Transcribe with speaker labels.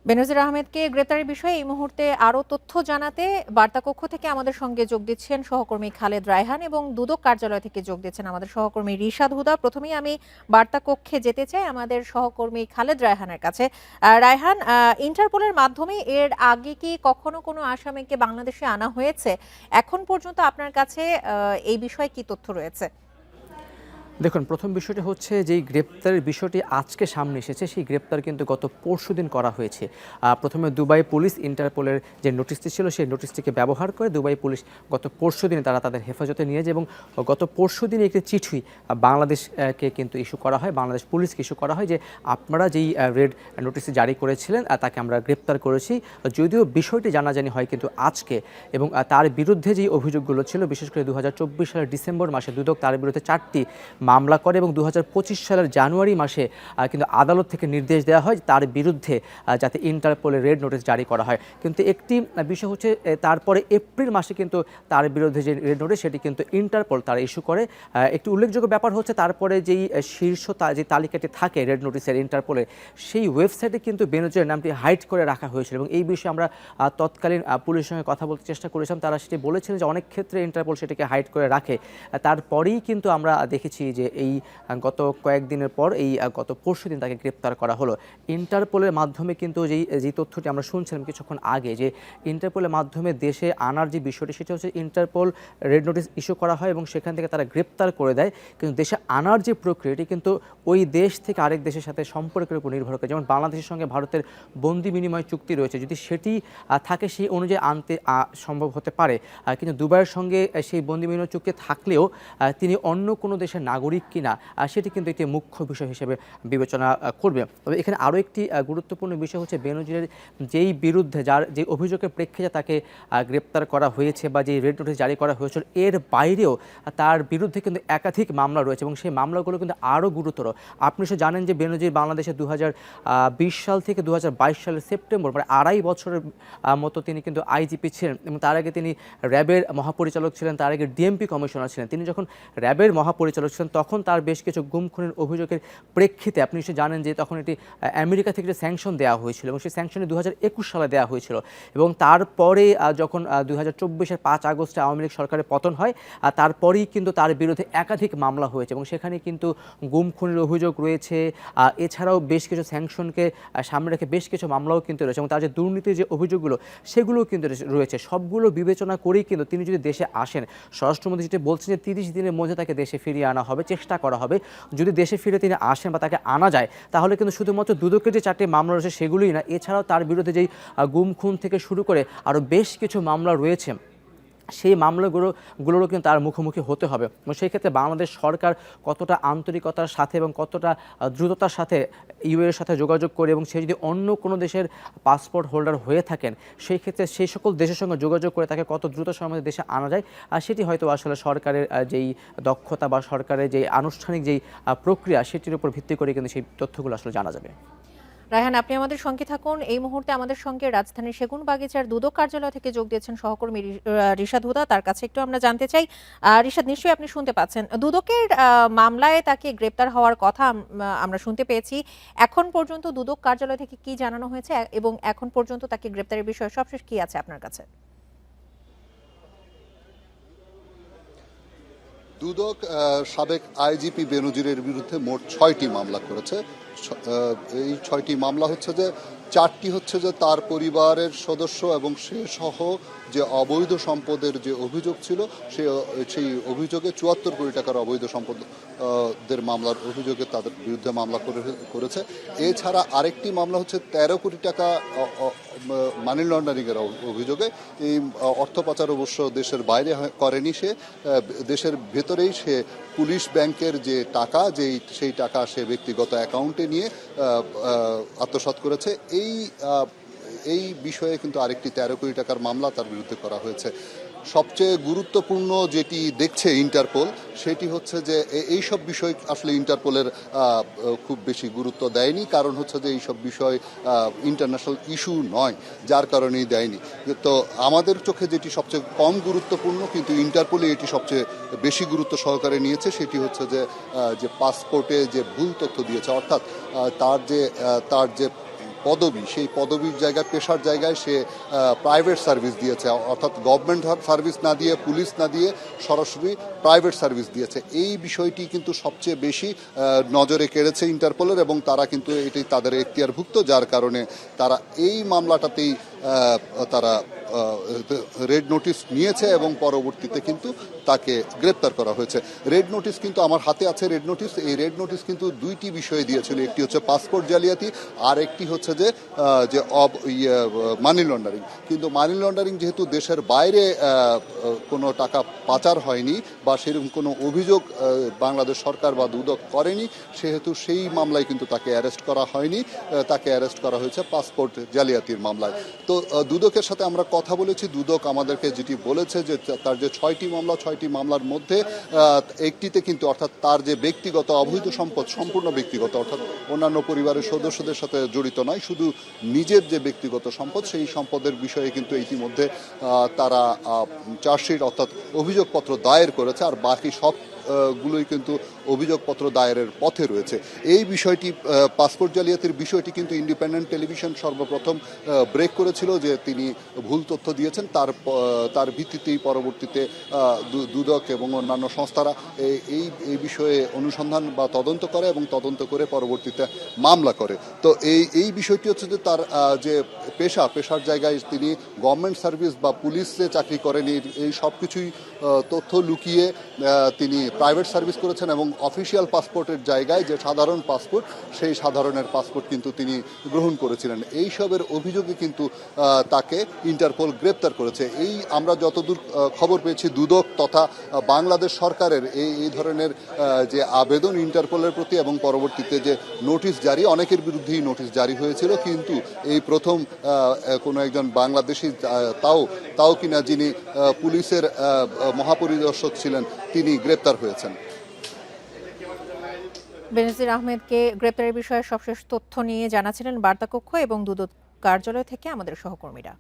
Speaker 1: বেনজির আহমেদকে গ্রেপ্তারের বিষয়ে এই মুহূর্তে আরও তথ্য জানাতে বার্তা কক্ষ থেকে আমাদের সঙ্গে যোগ দিচ্ছেন সহকর্মী খালেদ রায়হান এবং দুদক কার্যালয় থেকে যোগ দিচ্ছেন আমাদের সহকর্মী রিশাদ হুদা। প্রথমেই আমি বার্তা কক্ষে যেতে চাই আমাদের সহকর্মী খালেদ রায়হানের কাছে। রায়হান, ইন্টারপোলের মাধ্যমে এর আগে কি কখনো কোনো আসামিকে বাংলাদেশে আনা হয়েছে? এখন পর্যন্ত আপনার কাছে এই বিষয়ে কি তথ্য রয়েছে?
Speaker 2: দেখুন, প্রথম বিষয়টি হচ্ছে যেই গ্রেপ্তারের বিষয়টি আজকে সামনে এসেছে, সেই গ্রেপ্তার কিন্তু গত পরশুদিন করা হয়েছে। প্রথমে দুবাই পুলিশ ইন্টারপোলের যে নোটিশটি ছিল সেই নোটিশটিকে ব্যবহার করে দুবাই পুলিশ গত পরশুদিন তারা তাদের হেফাজতে নিয়ে যায় এবং গত পরশুদিন একটি চিঠি বাংলাদেশকে কিন্তু ইস্যু করা হয়, বাংলাদেশ পুলিশকে ইস্যু করা হয় যে আপনারা যেই রেড নোটিশটি জারি করেছিলেন তাকে আমরা গ্রেপ্তার করেছি। যদিও বিষয়টি জানাজানি হয় কিন্তু আজকে, এবং তার বিরুদ্ধে যেই অভিযোগগুলো ছিল, বিশেষ করে 2024 সালের ডিসেম্বর মাসে দুদক তার বিরুদ্ধে 4টি মামলা করে এবং 2025 সালের জানুয়ারি মাসে কিন্তু আদালত থেকে নির্দেশ দেওয়া হয় তার বিরুদ্ধে যাতে ইন্টারপোলের রেড নোটিশ জারি করা হয়। কিন্তু একটি বিষয় হচ্ছে তারপরে এপ্রিল মাসে কিন্তু তার বিরুদ্ধে যে রেড নোটিশ সেটি কিন্তু ইন্টারপোল তারা ইস্যু করে। একটি উল্লেখযোগ্য ব্যাপার হচ্ছে তারপরে যেই শীর্ষ যে তালিকাটি থাকে রেড নোটিশের ইন্টারপোলের, সেই ওয়েবসাইটে কিন্তু বেনজিরের নামটি হাইড করে রাখা হয়েছিল এবং এই বিষয়ে আমরা তৎকালীন পুলিশের সঙ্গে কথা বলতে চেষ্টা করেছিলাম। তারা সেটি বলেছিলেন যে অনেক ক্ষেত্রে ইন্টারপোল সেটিকে হাইড করে রাখে। তারপরেই কিন্তু আমরা দেখেছি যে এই গত কয়েকদিনের পর গত পরশুদিন তাকে গ্রেপ্তার করা হলো। ইন্টারপোলের মাধ্যমে কিন্তু যেই তথ্যটি আমরা শুনছিলাম কিছুক্ষণ আগে, যে ইন্টারপোলের মাধ্যমে দেশে আনার যে বিষয়টি সেটা হচ্ছে ইন্টারপোল রেড নোটিশ ইস্যু করা হয় এবং সেখান থেকে তারা গ্রেপ্তার করে দেয়, কিন্তু দেশে আনার যে প্রক্রিয়াটি কিন্তু ওই দেশ থেকে আরেক দেশের সাথে সম্পর্কের উপর নির্ভর করে। যেমন বাংলাদেশের সঙ্গে ভারতের বন্দি বিনিময় চুক্তি রয়েছে, যদি সেটি থাকে সেই অনুযায়ী আনতে সম্ভব হতে পারে, কিন্তু দুবাইয়ের সঙ্গে সেই বন্দি বিনিময় চুক্তি থাকলেও তিনি অন্য কোনো দেশের নাগরিক কিনা সেটি কিন্তু একটি মুখ্য বিষয় হিসেবে বিবেচনা করবে। তবে এখানে আরও একটি গুরুত্বপূর্ণ বিষয় হচ্ছে বেনজিরের যেই বিরুদ্ধে যে অভিযোগের প্রেক্ষিতে তাকে গ্রেপ্তার করা হয়েছে বা যে রেড নোটিশ জারি করা হয়েছিল, এর বাইরেও তার বিরুদ্ধে কিন্তু একাধিক মামলা রয়েছে এবং সেই মামলাগুলো কিন্তু আরও গুরুতর। আপনি সে জানেন যে বেনজির বাংলাদেশে 2020 সাল থেকে 2022 সালের সেপ্টেম্বর, মানে 2.5 বছরের মতো তিনি কিন্তু আইজিপি ছিলেন এবং তার আগে তিনি র্যাবের মহাপরিচালক ছিলেন, তার আগে ডিএমপি কমিশনার ছিলেন। তিনি যখন র্যাবের মহাপরিচালক ছিলেন তখন তার বেশ কিছু গুম খুনের অভিযোগের প্রেক্ষিতে আপনি নিশ্চয়ই জানেন যে তখন এটি আমেরিকা থেকে স্যাংশন দেওয়া হয়েছিল এবং সেই স্যাংশনে 2021 সালে দেওয়া হয়েছিল এবং তারপরে যখন 2024-এর 5 আগস্টে আওয়ামী লীগ সরকারের পতন হয়, তারপরেই কিন্তু তার বিরুদ্ধে একাধিক মামলা হয়েছে এবং সেখানে কিন্তু গুম খুনের অভিযোগ রয়েছে। এছাড়াও বেশ কিছু স্যাংশনকে সামনে রেখে বেশ কিছু মামলাও কিন্তু রয়েছে এবং তার যে দুর্নীতির যে অভিযোগগুলো সেগুলোও কিন্তু রয়েছে। সবগুলো বিবেচনা করেই কিন্তু তিনি যদি দেশে আসেন, স্বরাষ্ট্রমন্ত্রী যেটি বলছেন যে 30 দিনের মধ্যে তাকে দেশে ফিরিয়ে আনা হবে, চেষ্টা করা হবে। যদি দেশে ফিরে তিনি আসেন বা তাকে আনা যায়, তাহলে কিন্তু শুধুমাত্র দুদকের যে 4টি মামলা রয়েছে সেগুলোই না, এছাড়াও তার বিরুদ্ধে যেই গুম খুন থেকে শুরু করে আরও বেশ কিছু মামলা রয়েছে, সেই মামলাগুলোরও কিন্তু তার মুখোমুখি হতে হবে এবং সেই ক্ষেত্রে বাংলাদেশ সরকার কতটা আন্তরিকতার সাথে এবং কতটা দ্রুততার সাথে ইউএর সাথে যোগাযোগ করে, এবং সে যদি অন্য কোনো দেশের পাসপোর্ট হোল্ডার হয়ে থাকেন সেই ক্ষেত্রে সেই সকল দেশের সঙ্গে যোগাযোগ করে তাকে কত দ্রুত সময়ের মধ্যে দেশে আনা যায়, আর সেটি হয়তো আসলে সরকারের যেই দক্ষতা বা সরকারের যেই আনুষ্ঠানিক যেই প্রক্রিয়া সেটির উপর ভিত্তি করে কিন্তু সেই তথ্যগুলো আসলে জানা যাবে।
Speaker 1: রায়হান, আপনি আমাদের সঙ্গে থাকুন। এই মুহূর্তে আমাদের সঙ্গে রাজধানীর সেগুনবাগিচার দুদক কার্যালয় থেকে যোগ দিয়েছেন সহকর্মী রিশাদ হুদা। তার কাছে একটু আমরা জানতে চাই। রিশাদ, নিশ্চয়ই আপনি শুনতে পাচ্ছেন, দুদকের মামলায় তাকে গ্রেপ্তার হওয়ার কথা আমরা শুনতে পেয়েছি। এখন পর্যন্ত দুদক কার্যালয় থেকে কি জানানো হয়েছে এবং এখন পর্যন্ত তাকে গ্রেপ্তারের বিষয়ে সবশেষ কি আছে আপনার কাছে?
Speaker 3: দুদক সাবেক আইজিপি বেনজিরের বিরুদ্ধে মোট 6টি মামলা করেছে। এই 6টি মামলা হচ্ছে যে 4টি হচ্ছে যে তার পরিবারের সদস্য এবং সে সহ যে অবৈধ সম্পদের যে অভিযোগ ছিল সেই অভিযোগে 74 কোটি টাকার অবৈধ সম্পদের মামলার অভিযোগে তাদের বিরুদ্ধে মামলা করেছে। এছাড়া আরেকটি মামলা হচ্ছে 13 কোটি টাকা মানি লন্ডারিংয়ের অভিযোগে। এই অর্থ পাচার অবশ্য দেশের বাইরে করেনি, সে দেশের ভেতরেই সে পুলিশ ব্যাংকের যে টাকা সেই টাকা সে ব্যক্তিগত অ্যাকাউন্টে নিয়ে আত্মসাৎ করেছে। এই বিষয়ে কিন্তু আরেকটি 13 কোটি টাকার মামলা তার বিরুদ্ধে করা হয়েছে। সবচেয়ে গুরুত্বপূর্ণ যেটি দেখছে ইন্টারপোল সেটি হচ্ছে যে এইসব বিষয় আসলে ইন্টারপোলের খুব বেশি গুরুত্ব দেয়নি, কারণ হচ্ছে যে এইসব বিষয় ইন্টারন্যাশনাল ইস্যু নয়, যার কারণেই দেয়নি। তো আমাদের চোখে যেটি সবচেয়ে কম গুরুত্বপূর্ণ কিন্তু ইন্টারপোলে এটি সবচেয়ে বেশি গুরুত্ব সহকারে নিয়েছে, সেটি হচ্ছে যে পাসপোর্টে যে ভুল তথ্য দিয়েছে, অর্থাৎ তার যে পদবি, সেই পদবির জায়গায়, পেশার জায়গায় সে প্রাইভেট সার্ভিস দিয়েছে, অর্থাৎ গভর্নমেন্ট সার্ভিস না দিয়ে, পুলিশ না দিয়ে সরাসরি প্রাইভেট সার্ভিস দিয়েছে। এই বিষয়টি কিন্তু সবচেয়ে বেশি নজরে কেড়েছে ইন্টারপোলের, এবং তারা কিন্তু এটি তাদের এখতিয়ারভুক্ত, যার কারণে তারা এই মামলাটাতেই তারা রেড নোটিশ নিয়েছে এবং পরবর্তীতে কিন্তু তাকে গ্রেপ্তার করা হয়েছে। রেড নোটিশ কিন্তু আমার হাতে আছে। রেড নোটিশ, এই রেড নোটিশ কিন্তু দুইটি বিষয়ে দিয়েছিল, একটি হচ্ছে পাসপোর্ট জালিয়াতি, আর একটি হচ্ছে যে মানি লন্ডারিং। কিন্তু মানি লন্ডারিং যেহেতু দেশের বাইরে কোনো টাকা পাচার হয়নি বা সেরকম কোনো অভিযোগ বাংলাদেশ সরকার বা দুদক করেনি, সেহেতু সেই মামলায় কিন্তু তাকে অ্যারেস্ট করা হয়নি। তাকে অ্যারেস্ট করা হয়েছে পাসপোর্ট জালিয়াতির মামলায়। তো দুদকের সাথে আমরা কথা বলেছি। দুদক আমাদেরকে যেটি বলেছে যে তার যে 6টি মামলা, 6টি মামলার মধ্যে একটিতে কিন্তু, অর্থাৎ তার যে ব্যক্তিগত অবৈধ সম্পদ, সম্পূর্ণ ব্যক্তিগত, অর্থাৎ অন্যান্য পরিবারের সদস্যদের সাথে জড়িত নয়, শুধু নিজের যে ব্যক্তিগত সম্পদ, সেই সম্পদের বিষয়ে কিন্তু ইতিমধ্যে তারা চার্জশিট অর্থাৎ অভিযোগপত্র দায়ের করেছে, আর বাকি সব গুলোই কিন্তু অভিযোগপত্র দায়েরের পথে রয়েছে। এই বিষয়টি, পাসপোর্ট জালিয়াতির বিষয়টি কিন্তু ইন্ডিপেন্ডেন্ট টেলিভিশন সর্বপ্রথম ব্রেক করেছিল, যে তিনি ভুল তথ্য দিয়েছেন। তার ভিত্তিতেই পরবর্তীতে দুদক এবং অন্যান্য সংস্থারা এই বিষয়ে অনুসন্ধান বা তদন্ত করে, এবং তদন্ত করে পরবর্তীতে মামলা করে। তো এই বিষয়টি হচ্ছে যে তার যে পেশার জায়গায় তিনি গভর্নমেন্ট সার্ভিস বা পুলিশে চাকরি করেন, এই সব কিছুই তথ্য লুকিয়ে তিনি প্রাইভেট সার্ভিস করেছেন, এবং অফিসিয়াল পাসপোর্টের জায়গায় যে সাধারণ পাসপোর্ট, সেই সাধারণের পাসপোর্ট কিন্তু তিনি গ্রহণ করেছিলেন। এইসবের অভিযোগে কিন্তু তাকে ইন্টারপোল গ্রেপ্তার করেছে। আমরা যতদূর খবর পেয়েছি, দুদক তথা বাংলাদেশ সরকারের এই ধরনের যে আবেদন ইন্টারপোলের প্রতি, এবং পরবর্তীতে যে নোটিশ জারি, অনেকের বিরুদ্ধেই নোটিশ জারি হয়েছিল, কিন্তু এই প্রথম কোনো একজন বাংলাদেশি, তাও কিনা যিনি পুলিশের মহাপরিদর্শক ছিলেন, তিনি গ্রেপ্তার হয়েছেন।
Speaker 1: বেনজির আহমেদকে গ্রেপ্তারের বিষয়ে সবশেষ তথ্য নিয়ে জানাচ্ছিলেন বার্তা কক্ষ এবং দুদক কার্যালয় থেকে আমাদের সহকর্মীরা।